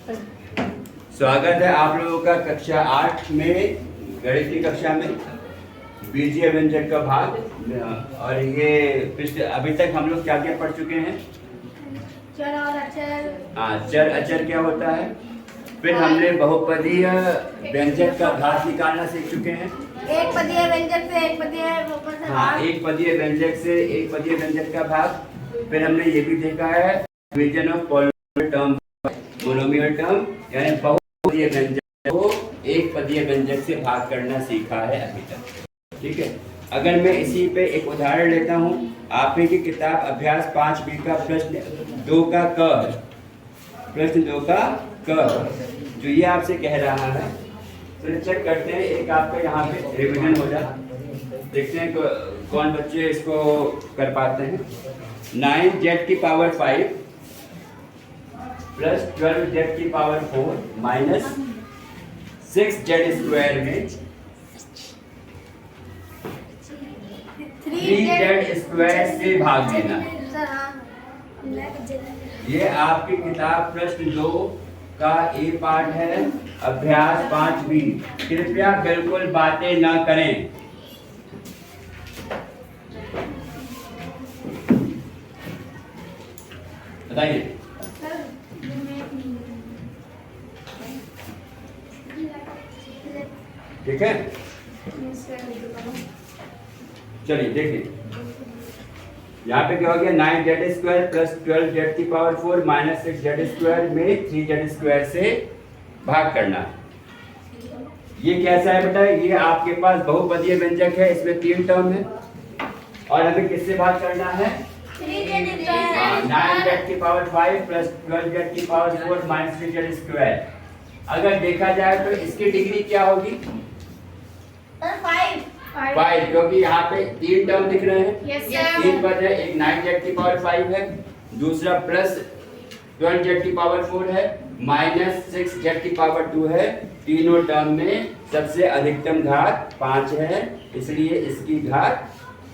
स्वागत है आप लोगों का कक्षा 8 में गणित की कक्षा में बीजीय व्यंजक का भाग। और ये पिछले अभी तक हम लोग क्या क्या पढ़ चुके हैं? चर और अचर। हाँ, चर अचर क्या होता है। फिर हमने बहुपदीय व्यंजक का घात निकालना सीख चुके हैं। एक पदीय व्यंजक से एक पदीय हाँ, एक पदीय व्यंजक से एक पदीय व्यंजक का भाग। फिर हमने ये भी देखा है division of polynomial term, monomial term, यानी बहुपदीय व्यंजक को एक पदीय व्यंजक से भाग करना सीखा है अभी तक। ठीक है, अगर मैं इसी पे एक उदाहरण लेता हूँ, आप ही की किताब अभ्यास 5B का प्रश्न 2 का क है, प्रश्न 2 का क जो ये आपसे कह रहा है। तो चेक करते हैं, एक आपका यहाँ पे रिवीजन हो जाए, देखते हैं कौन बच्चे इसको कर पाते हैं। 9z की पावर 5 प्लस 12z की पावर 4 माइनस 6z स्क्वायर में 3z स्क्वायर से भाग देना। ये आपकी किताब प्रश्न 2 का ए पार्ट है, अभ्यास 5B। कृपया बिल्कुल बातें न करें। बताइए। ठीक है, चलिए देखिए यहाँ पे क्या हो गया, 9z स्क्वायर प्लस 12z की पावर 4 माइनस 6z स्क्वायर में 3z स्क्वायर से भाग करना। ये कैसा है बेटा, ये आपके पास बहुपदीय व्यंजक है, इसमें 3 टर्म है और हमें किससे भाग करना है? 9z की पावर 5 प्लस 12z की पावर 4 माइनस 3z स्क्वायर। अगर देखा जाए तो इसकी डिग्री क्या होगी? 5, क्योंकि यहाँ पे 3 टर्म दिख रहे हैं। 3 पद है, एक 9z की पावर 5 है, दूसरा प्लस 12z की पावर 4 है, माइनस 6z की पावर 2 है। तीनों टर्म में सबसे अधिकतम घात 5 है, इसलिए इसकी घात,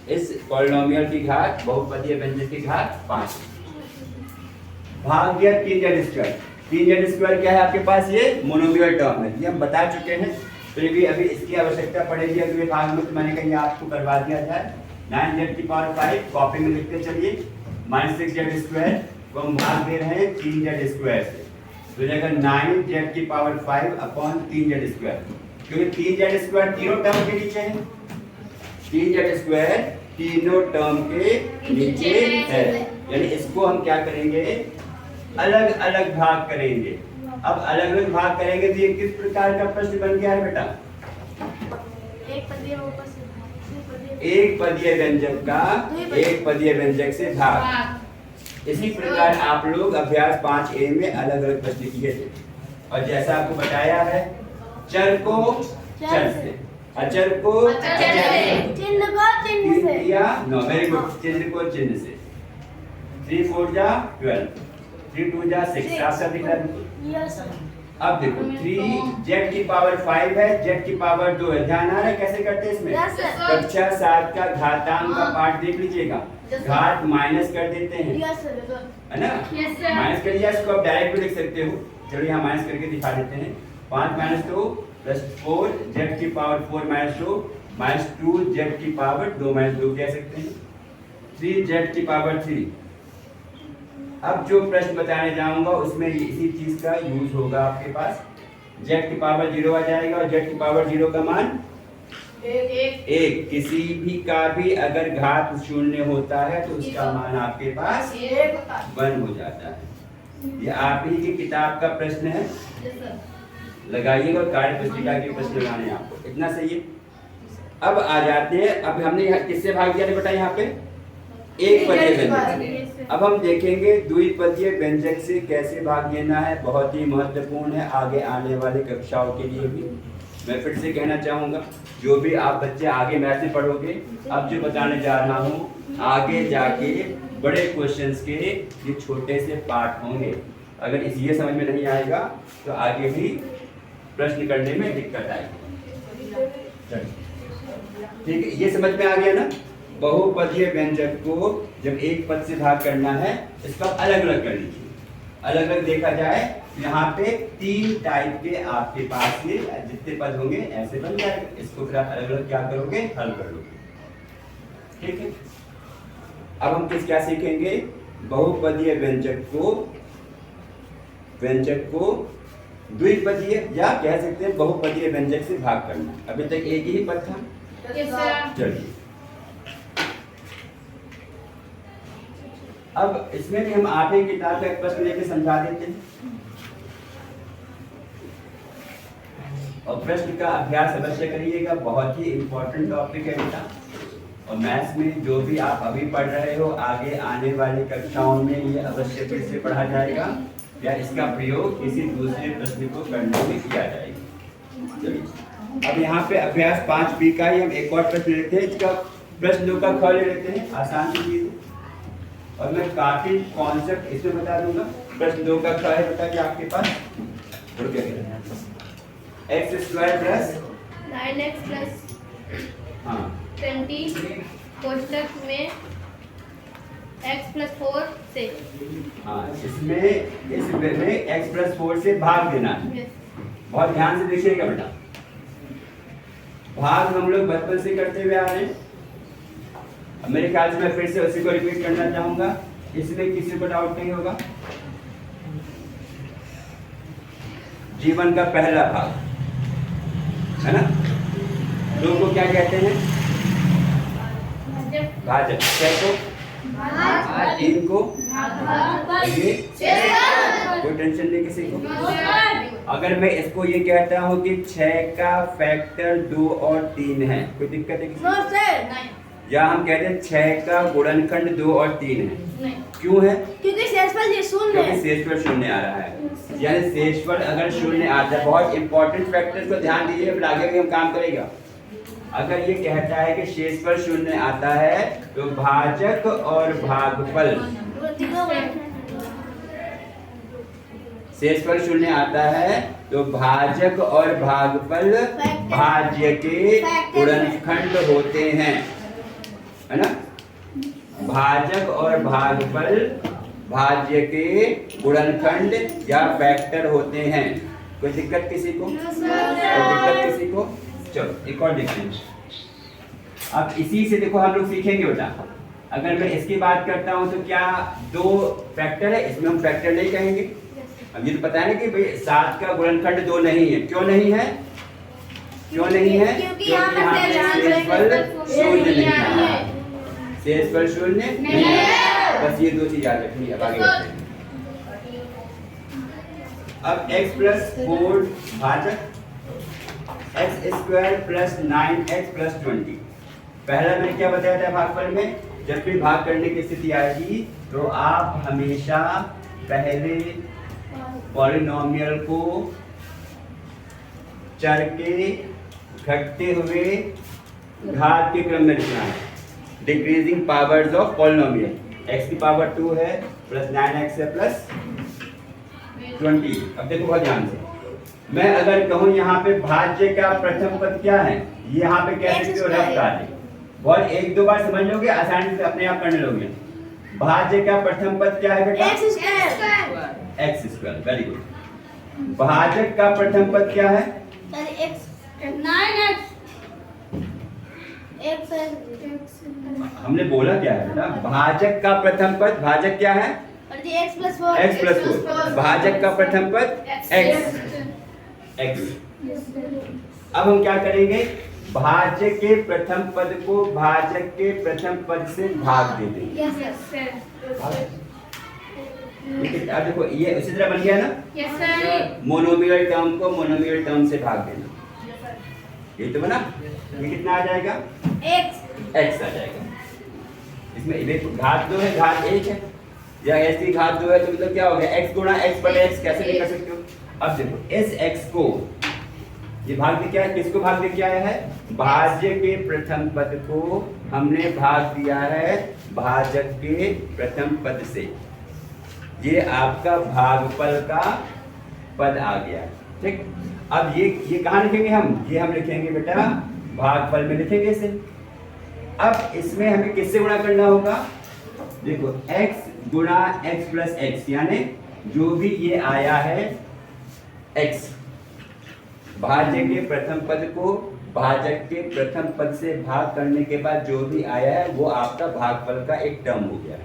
इस पॉलिनोमियल की घात, बहुपदीय व्यंजक की घात 5। भाग दिया 3z स्क्वायर। 3z स्क्वायर क्या है आपके पास? ये मोनोमियल टर्म है, ये हम बता चुके हैं, फिर भी अभी इसकी आवश्यकता पड़ेगी अगले भाग में, तो मैंने कहीं आपको करवा दिया जाए। 9z की पावर 5 कॉपी में लिखते चलिए, माइनस 6z स्क्वायर को हम भाग दे रहे हैं 3z स्क्वायर से, तो जाएगा 9z की पावर 5 अपॉन 3z स्क्वायर, क्योंकि 3z स्क्वायर तीनों टर्म के नीचे है। 3z स्क्वायर तीनों टर्म के नीचे है, यानी इसको हम क्या करेंगे, अलग अलग भाग करेंगे। अब अलग अलग भाग करेंगे तो ये किस प्रकार का प्रश्न बन गया है बेटा? एक पदीय व्यंजक का एक पदीय व्यंजक से भाग। इसी प्रकार आप लोग अभ्यास 5A में अलग अलग प्रश्न किए थे, और जैसा आपको बताया है, चर को चर से, अचर को अचर से, चिन्ह को चिन्ह से, वेरी गुड, चिन्ह को चिन्ह से। 3 4 जा 12, 3 2 जा 6, साफ साफ दिख रहा है। अब देखो 3z की पावर 5 है, z की पावर 2 है, ध्यान आ रहा है कैसे करते हैं इसमें? कक्षा 7 का घातांक का पाठ देख लीजिएगा, घात माइनस कर देते हैं, है ना? माइनस कर दिया, इसको आप डायरेक्ट भी लिख सकते हो। चलो यहाँ माइनस करके दिखा देते हैं। 5 माइनस 2 प्लस 4z की पावर 4 माइनस 2 माइनस 2z की पावर 2 माइनस 2 कह सकते हैं, 3z की पावर 3। अब जो प्रश्न बताने जाऊंगा उसमें इसी चीज का यूज होगा आपके पास। z की पावर 0 आ जाएगा, और z की पावर 0 का मान 1। किसी भी का भी अगर घात 0 होता है तो उसका मान आपके पास 1 हो जाता है। ये आप ही की किताब का प्रश्न है, लगाइएगा, कार्य पुस्तिका के प्रश्न लगाने आपको, इतना सही है। अब आ जाते हैं, अब हमने किससे भाग दिया बेटा? यहाँ पे एक पदीय व्यंजक। अब हम देखेंगे द्विपदीय व्यंजक से कैसे भाग लेना है, बहुत ही महत्वपूर्ण है आगे आने वाली कक्षाओं के लिए भी। मैं फिर से कहना चाहूँगा, जो भी आप बच्चे आगे मैथ में पढ़ोगे, अब जो बताने जा रहा हूँ, आगे जाके बड़े क्वेश्चंस के ये छोटे से पार्ट होंगे। अगर ये समझ में नहीं आएगा तो आगे भी प्रश्न करने में दिक्कत आएगी। ठीक है, ये समझ में आ गया ना? बहुपदीय व्यंजक को जब एक पद से भाग करना है, इसको अलग अलग कर लीजिए। अलग अलग देखा जाए, यहाँ पे 3 टाइप के आपके पास ये जितने पद होंगे ऐसे बन जाएंगे। इसको फिर आप अलग अलग क्या करोगे, हल कर लोगे। ठीक है, अब हम किस क्या सीखेंगे, बहुपदीय व्यंजक को द्विपदीय या कह सकते हैं बहुपदीय व्यंजक से भाग करना। अभी तक एक ही पद था। चलिए अब इसमें भी हम 8वीं किताब का एक प्रश्न लेके समझा देते हैं और प्रश्न का अभ्यास अवश्य करिएगा। बहुत ही इंपॉर्टेंट टॉपिक है बेटा, और मैथ्स में जो भी आप अभी पढ़ रहे हो आगे आने वाली कक्षाओं में ये अवश्य फिर से पढ़ा जाएगा या इसका प्रयोग किसी दूसरे प्रश्न को करने में किया जाएगा। चलिए अब यहाँ पे अभ्यास 5B का ही हम एक और प्रश्न लेते हैं। इसका प्रश्न 2 का ख ले लेते हैं, आसान सी चीज है और मैं काफी कॉन्सेप्ट इसमें बता दूंगा। प्रश्न 2 का ख है बेटा कि आपके पास x² प्लस 9x प्लस हाँ 20 कोष्ठक में x प्लस 4 से हाँ इसमें इस में x प्लस 4 से भाग देना है। बहुत ध्यान से देखिएगा बेटा, भाग हम लोग बचपन से करते हुए आ रहे हैं। अब मेरे ख्याल से मैं फिर से उसी को रिपीट करना चाहूंगा, इसमें किसी को डाउट नहीं होगा। जीवन का पहला भाग है ना, 2 को क्या कहते हैं, भाजक। 6 को, 3 को, ये कोई टेंशन नहीं किसी को। अगर मैं इसको ये कहता हूँ कि 6 का फैक्टर 2 और 3 है, कोई दिक्कत है किसी को? या हम कहते हैं 6 का गुणनखंड 2 और 3 है, क्यों है? क्योंकि शेषफल शून्य है। शेषफल शून्य आ रहा है, यानी शेषफल अगर शून्य आता है, बहुत इंपॉर्टेंट फैक्टर को ध्यान दीजिए, फिर आगे भी हम काम करेगा। अगर ये कहता है कि शेषफल शून्य आता है तो भाजक और भागफल, शेषफल शून्य आता है तो भाजक और भागफल भाज्य के गुणनखंड होते हैं, है ना। भाजक और भागफल भाज्य के गुणनखंड या फैक्टर होते हैं। कोई दिक्कत किसी को? कोई दिक्कत किसी को? चलो एक और देखते हैं। अब इसी से देखो हम लोग सीखेंगे बेटा, अगर मैं इसकी बात करता हूं तो क्या 2 फैक्टर है, इसमें हम फैक्टर नहीं कहेंगे। अब ये तो पता है ना कि भाई 7 का गुणनखंड 2 नहीं है। क्यों नहीं है? क्यों नहीं है? क्योंकि यहाँ पे शेषफल शून्य नहीं है, शेषफल शून्य नहीं है। बस ये 2 चीज याद रखनी है। अब आगे बढ़ते हैं। अब x प्लस 4 भाजक x² प्लस 9x प्लस 20। पहला मैंने क्या बताया था भागफल में, जब भी भाग करने की स्थिति आएगी तो आप हमेशा पहले पॉलिनोमियल को चर के घटते हुए घात के क्रम में लिखना है। Decreasing powers of polynomial, x की पावर 2 है प्लस 9x है प्लस 20। अब देखो बहुत ध्यान से, मैं अगर कहूं यहाँ पे भाज्य का प्रथम पद क्या है, ये यहाँ पे कह सकते हो रफ्तार। बहुत 1-2 बार समझ लोगे, आसानी से अपने आप करने लोगे। भाज्य का प्रथम पद क्या है बेटा? x²। Very good. भाजक का प्रथम पद क्या है? 9x। हमने बोला क्या है बेटा? भाजक का प्रथम पद, भाजक क्या है? x plus 4। x plus 4। भाजक का प्रथम पद x। अब हम क्या करेंगे, भाज्य के प्रथम पद को भाजक के प्रथम पद से भाग दे देंगे। अब देखो ये उसी तरह बन गया ना, मोनोमियल टर्म को मोनोमियल टर्म से भाग देना। ये तो बना, ये कितना आ जाएगा? x आ जाएगा। इसमें देखो घात 2 है, घात 1 है, या ऐसी घात 2 है तो मतलब क्या हो गया? x गुणा x बटे x। कैसे नहीं कर सकते हो? अब देखो इस x को ये भाग दे क्या है, किसको भाग दे क्या है? भाज्य के प्रथम पद को हमने भाग दिया है भाजक के प्रथम पद से। ये आपका भागफल का पद आ गया, ठीक। अब ये कहाँ लिखेंगे हम? ये हम लिखेंगे बेटा भागफल में लिखेंगे इसे। अब इसमें हमें किससे गुणा करना होगा? देखो x गुणा x प्लस x, यानी जो भी ये आया है x। भाज्य के प्रथम पद को भाजक के प्रथम पद से भाग करने के बाद जो भी आया है वो आपका भागफल का एक टर्म हो गया।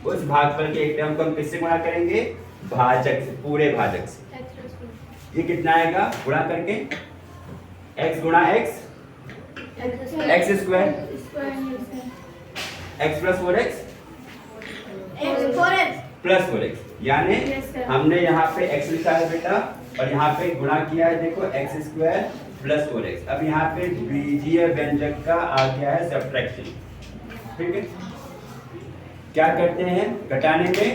उस भागफल के एक टर्म को हम किससे गुणा करेंगे? भाजक से, पूरे भाजक से। ये कितना आएगा गुणा करके? x गुणा x x square x plus 4x plus 4x, यानी हमने यहाँ पे x लिखा है बेटा और यहाँ पे गुणा किया है, देखो x स्क्वायर प्लस 4x। अब यहाँ पे बीजीय व्यंजक का आ गया है सब्ट्रैक्शन, ठीक है। क्या करते हैं घटाने में?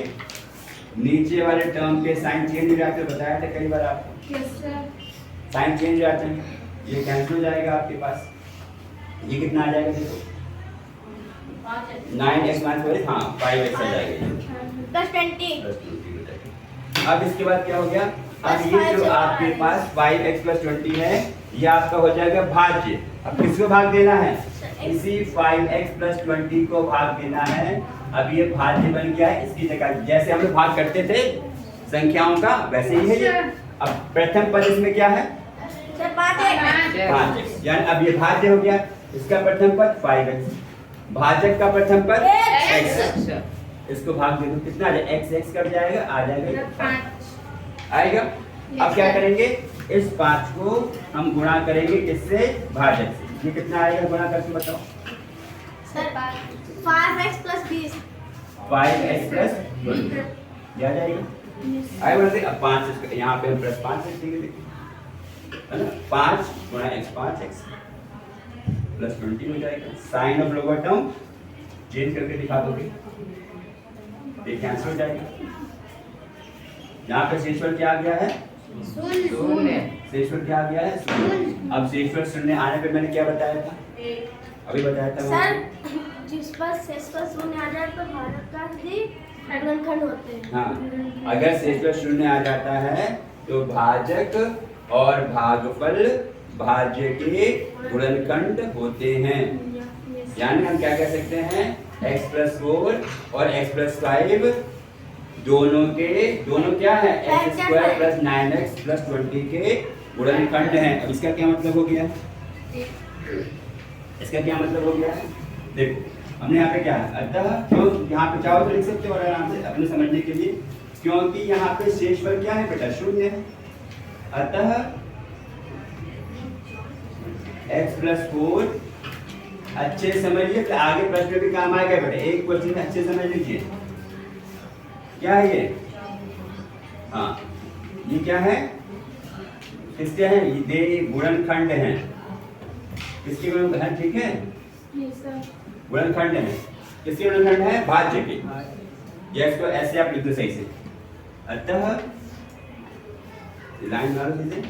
नीचे वाले टर्म के साइन चेंज हो जाते हैं, बताया था कई बार आपको। साइन चेंज हो जाते हैं, ये कैंसिल हो जाएगा आपके पास। ये कितना आ जाएगा देखो? 9x माइनस 4x, हाँ 5x आ जाएगा प्लस 20। अब इसके बाद क्या हो गया? अब ये जो आपके पास 5x प्लस 20 है ये आपका हो जाएगा भाज्य। अब किसको भाग देना है? इसी 5x प्लस 20 को भाग देना है। अब ये भाज्य बन गया है, इसकी जगह जैसे हम लोग भाग करते थे संख्याओं का वैसे ही है ये। अब प्रथम पद इसमें क्या है? 5x, यानी अब ये भाज्य हो गया। इसका प्रथम पद 5x, भाजक का प्रथम पद x। इसको भाग दे दो, कितना आ जाएगा? x कट जाएगा, आ जाएगा 5 आएगा। अब क्या करेंगे? इस 5 को हम गुणा करेंगे किससे? भाजक से। ये कितना आएगा गुणा करके बताओ? Sir 5x plus 20 5x plus 20 आ जाएगा। आएगा बोलते अब 5 यहाँ पे हम प्लस 5 लिखेंगे, है ना। 5 गुणा x 5x प्लस 20 हो जाएगा। Sign of lower term change करके दिखा दोगे, ये कैंसिल हो जाएगा। यहाँ पे शेषफल क्या आ गया है? शून्य। शेषफल क्या आ गया है? शून्य। अब शेषफल शून्य आने पे मैंने क्या बताया था? अभी बताया था सर, जिस पर शेषफल शून्य आ जाए तो भाजक का भी गुणनखंड होते हैं। हाँ, अगर शेषफल शून्य आ जाता है तो भाजक और भागफल भाज्य के गुणनखंड होते हैं। यानी हम क्या कह सकते हैं? x प्लस 4 और x प्लस 5 दोनों क्या है? x square plus 9x plus 20 के गुणनखंड हैं। अब इसका क्या मतलब हो गया? इसका क्या मतलब हो गया? देखो हमने यहाँ पे क्या है, अतः क्यों यहाँ पे चाहो तो लिख सकते हो और आराम से अपने समझने के लिए, क्योंकि यहाँ पे शेषफल क्या है बेटा? शून्य है। अतः x प्लस 4 अच्छे समझिए, तो आगे प्रश्न में भी काम आएगा बेटा। एक क्वेश्चन में अच्छे समझ लीजिए क्या है ये। हाँ, ये क्या है? किसके हैं? ये गुणनखंड हैं। किसके गुणनखंड है? ठीक है, गुणनखंड है। किसके गुणनखंड है? भाज्य के। ये इसको ऐसे आप लिख दो सही से। अतः लाइन मारो दीजिए,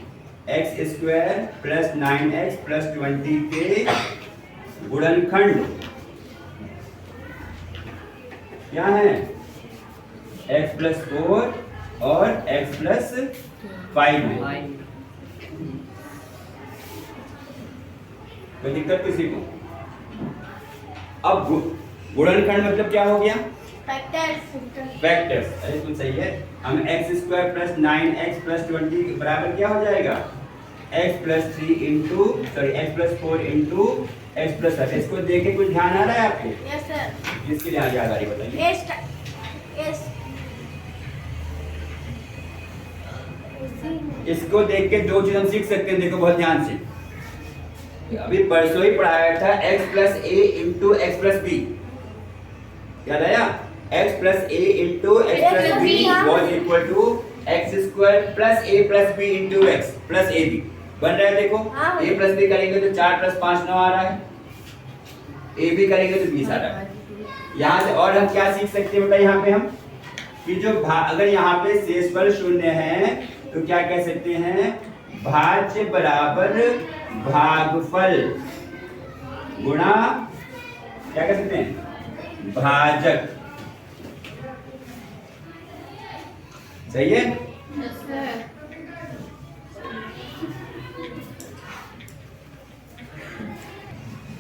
x square plus 9x plus 20 के गुणनखंड क्या है? x प्लस 4 और x प्लस 5 है। कोई दिक्कत किसी को? अब गुणनखंड मतलब क्या हो गया? फैक्टर्स। अरे तुम सही है। हम x square plus 9x plus 20 बराबर क्या हो जाएगा? x plus 3 into x plus 4 into x plus 7। इसको देख के कुछ ध्यान आ रहा है आपको? Yes sir. इसके लिए आगे आ रही बताइए। इसको देख के दो चीज हम सीख सकते हैं, देखो बहुत ध्यान से। अभी परसों ही पढ़ाया था x plus a into x plus b, याद आया? x plus a into x plus b was equal to x square plus a plus b into x plus a b. बन रहा है देखो। a प्लस b करेंगे तो 4 plus 5 9 आ रहा है, a b करेंगे तो 20 आ रहा है। यहाँ से और हम क्या सीख सकते हैं बेटा? यहाँ पे हम कि जो अगर यहाँ पे शेषफल शून्य है तो क्या कह सकते हैं? भाज्य बराबर भागफल गुणा क्या कह सकते हैं? भाजक। सही है?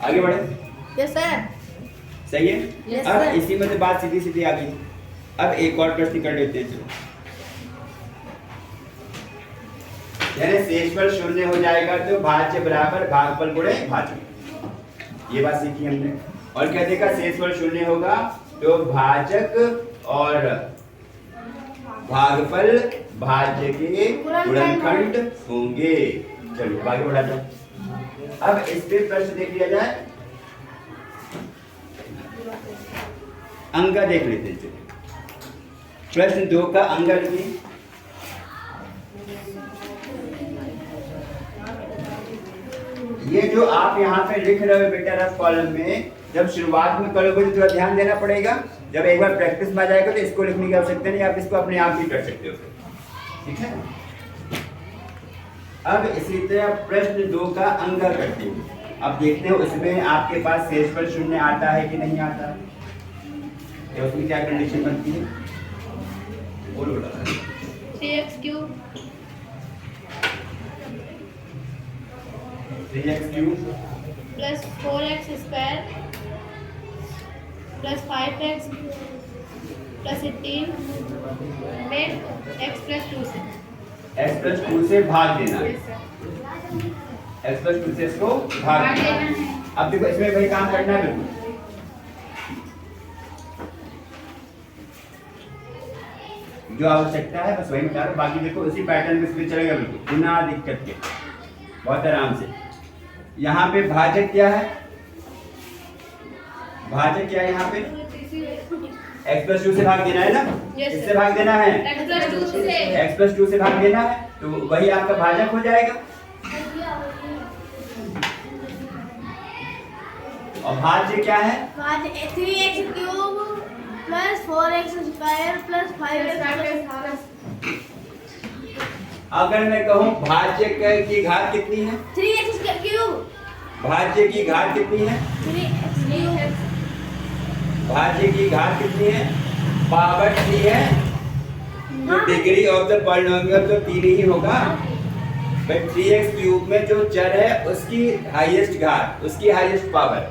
आगे बढ़े। Yes sir. सही है? Yes, अब sir. इसी में से बात सीधी सीधी आ गई। अब एक और प्रश्न कर लेते हैं। चलो यानी शेषफल शून्य हो जाएगा तो भाज्य बराबर भागफल गुणे भाजक, ये बात सीखी हमने। और क्या देखा, शेषफल शून्य होगा तो भाजक और भागफल भाज्य के गुणनखंड होंगे। चलो आगे बढ़ा जाए। अब इस पे प्रश्न देख लिया जाए, अंग देख लेते हैं। प्रश्न 2 का अंग लिखिए। ये जो आप यहाँ पे लिख रहे हो बेटा रफ कॉलम में, जब शुरुआत में करोगे तो थोड़ा ध्यान देना पड़ेगा। जब एक बार प्रैक्टिस में आ जाएगा तो इसको लिखने की आवश्यकता नहीं, आप इसको अपने आप भी कर सकते हो, ठीक है। अब इसी तरह प्रश्न 2 का अंग करते हैं। अब देखते हो इसमें आपके पास शेषफल शून्य आता है कि नहीं आता, तो उसमें क्या कंडीशन बनती है, बोलो बेटा। 3x cube 3x cube plus 4x square plus 5x plus 18 में x प्लस 2 से x प्लस 2 से भाग देना है, x प्लस 2 से इसको भाग देना है। अब देखो इसमें वही काम करना है, बिल्कुल जो आवश्यकता है बस वही बता रहा हूं। बाकी देखो उसी पैटर्न में इसमें चलेगा, बिल्कुल बिना दिक्कत के, बहुत आराम से। यहाँ पे भाजक क्या है, भाजक क्या है यहाँ पे, x प्लस 2 से भाग देना है ना, इससे भाग देना है, x प्लस 2 से x प्लस 2 से भाग देना है, तो वही आपका भाजक हो जाएगा। और भाज्य क्या है, भाज्य 3x cube plus 4x square plus 5x। अगर मैं कहूँ भाज्य की घात कितनी है, 3x क्यूब, भाज्य की घात कितनी है, 3x क्यूब, भाज्य की घात कितनी है, पावर 3 है, तो डिग्री ऑफ द पॉलिनोमियल तो 3 ही होगा। बट 3x क्यूब में जो चर है उसकी हाईएस्ट घात, उसकी हाईएस्ट पावर।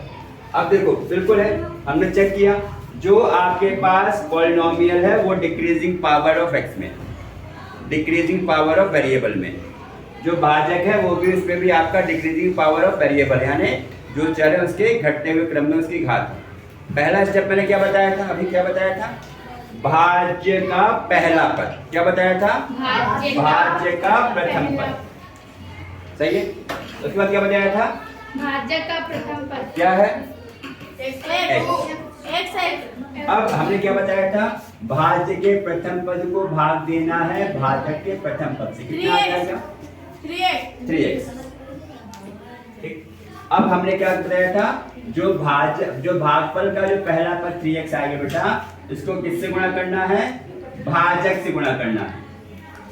अब देखो बिल्कुल है, हमने चेक किया, जो आपके पास पॉलिनोमियल है वो डिक्रीजिंग पावर ऑफ x में, डिक्रीजिंग पावर ऑफ वेरिएबल में, जो भाजक है वो भी उसमें भी आपका डिक्रीजिंग पावर ऑफ वेरिएबल, यानी जो चर है उसके घटते हुए क्रम में उसकी घात। पहला स्टेप मैंने क्या बताया था, अभी क्या बताया था, भाज्य का पहला पद, क्या बताया था, भाज्य का प्रथम पद, सही है। उसके बाद क्या बताया था, भाज्य का प्रथम पद क्या है, x। अब हमने क्या बताया था, भाज्य के प्रथम पद को भाग देना है भाजक के प्रथम पद से, कितना आ जाएगा, 3x। ठीक, अब हमने क्या बताया था, जो भागफल का जो पहला पद 3x आएगा बेटा, इसको किससे गुणा करना है, भाजक से गुणा करना है।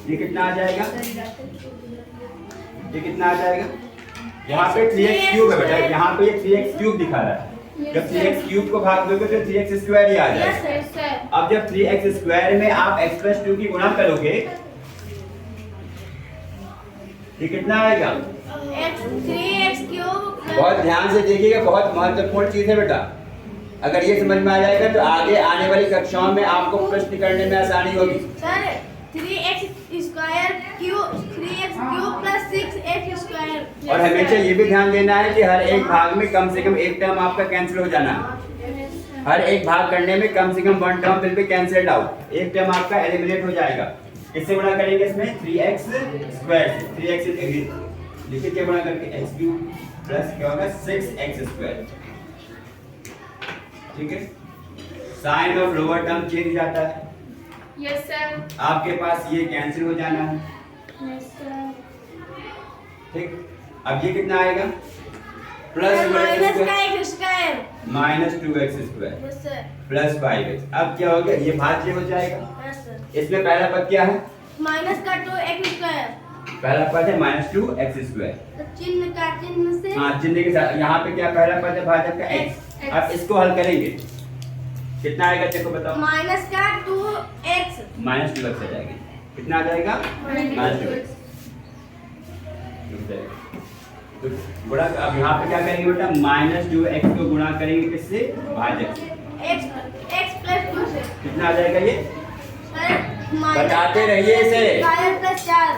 ये कितना आ जाएगा, ये कितना आ जाएगा, यहाँ पे 3x क्यूब है बेटा, यहाँ पे ये 3x क्यूब दिखा रहा है। जब 3x क्यूब को भाग दोगे तो 3x स्क्वायर ही आ जाएगा। अब जब 3x स्क्वायर में आप x प्लस 2 की गुणा करोगे, ये कितना आएगा, 3x क्यूब। बहुत ध्यान से देखिएगा, बहुत महत्वपूर्ण चीज है बेटा। अगर ये समझ में आ जाएगा तो आगे आने वाली कक्षाओं में आपको प्रश्न करने में आसानी होगी। Sir 3x square cube 3x cube plus 6x square. और हमेशा ये भी ध्यान देना है कि हर एक भाग में कम से कम एक टर्म आपका कैंसिल हो जाना है। हर एक भाग करने में कम से कम one term will be cancelled out, एक टर्म आपका एलिमिनेट हो जाएगा। किससे गुणा करेंगे इसमें, 3x स्क्वायर से, 3x लिखिए क्या गुणा करके, x क्यूब प्लस क्या होगा 6x स्क्वायर, ठीक है। Sign of lower term change हो जाता है, यस सर, आपके पास ये कैंसिल हो जाना है, यस सर। ठीक। अब ये कितना आएगा, plus minus 2x square plus 5x। अब क्या हो गया, ये भाज्य हो जाएगा। इसमें पहला पद क्या है, माइनस का 2x स्क्वायर, पहला पद है माइनस 2x स्क्वायर, तो चिन्ह का चिन्ह से, हाँ चिन्ह के साथ। यहाँ पे क्या पहला पद है भाजक का x। अब इसको हल करेंगे, कितना आएगा देखो बताओ, माइनस का 2x, माइनस 2x आ जाएगा, कितना आ जाएगा, माइनस 2x। तो गुणा, अब यहाँ पे क्या करेंगे बेटा, माइनस 2x को गुणा करेंगे किससे, भाजक से, x प्लस 2 से, कितना आ जाएगा ये, सर बताते रहिए इसे, square plus 4,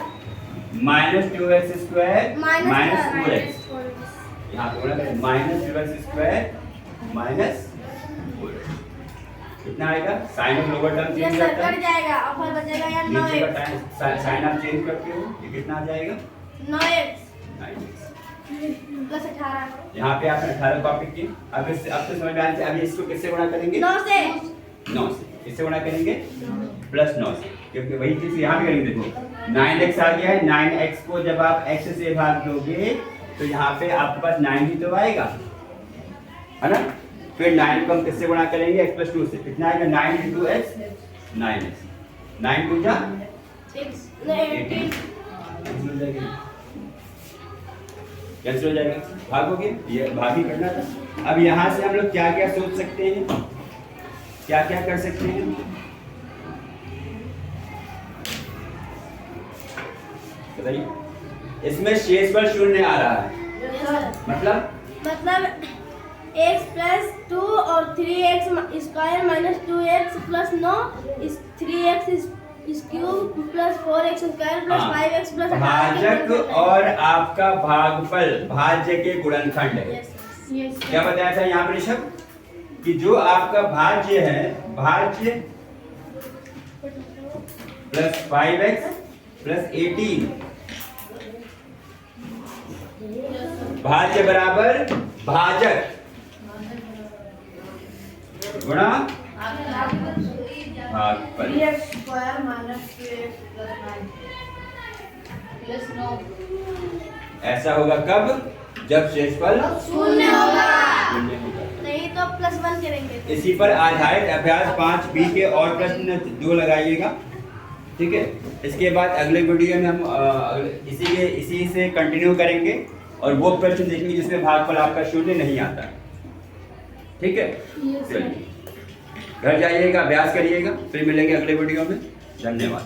minus 2x square minus 4x minus यहाँ पे बोला minus 2x square minus 4x कितना आएगा? साइन ऑफ लोअर टर्म ये चेंज सर करता कट है, जाएगा और फिर बचेगा यार नीचे 9x का साइन आप चेंज करते हो, ये कितना आ जाएगा? 9x 9x। प्लस 18 यहाँ पे आपने 18 कॉपी की। अब इससे अब तो समझ में आया। अभी इसको किससे गुणा करेंगे? 9 से 9 से। किससे गुणा करेंगे? प्लस 9 से, क्योंकि वही चीज यहाँ भी करेंगे। देखो 9x आ गया है, 9x को जब आप x से भाग दोगे तो यहाँ पे आपके पास 9 ही तो आएगा, है ना? फिर 9 को हम किससे गुणा करेंगे? x प्लस 2 से। कितना आएगा? 9 into x 9x। 9 2 जा 18 कैंसिल हो जाएगा, भागोगे, ये भाग ही करना था। अब यहाँ से हम लोग क्या क्या सोच सकते हैं, क्या क्या कर सकते हैं? बताइए। इसमें शेषफल शून्य आ रहा है, मतलब x प्लस 2 और 3x square minus 2x plus 9 इस 3x इस cube plus 4x square plus 5x plus 18 भाजक और आपका भागफल भाज्य के गुणनखंड है। क्या बताया था यहाँ पर ऋषभ कि जो आपका भाज्य है, भाज्य प्लस 5x प्लस 18 भाज्य बराबर भाजक गुणा भागफल। स्क्वायर माइनस 2x प्लस 9 ऐसा होगा कब? जब शेषफल शून्य होगा, शून्य होगा। नहीं तो प्लस 1 करेंगे। इसी पर आधारित अभ्यास 5b के और प्रश्न 2 लगाइएगा, ठीक है? इसके बाद अगले वीडियो में हम इसी से कंटिन्यू करेंगे और वो प्रश्न देखेंगे जिसमें भागफल आपका शून्य नहीं आता, ठीक है? चलिए घर जाइएगा, अभ्यास करिएगा, फिर मिलेंगे अगले वीडियो में। धन्यवाद।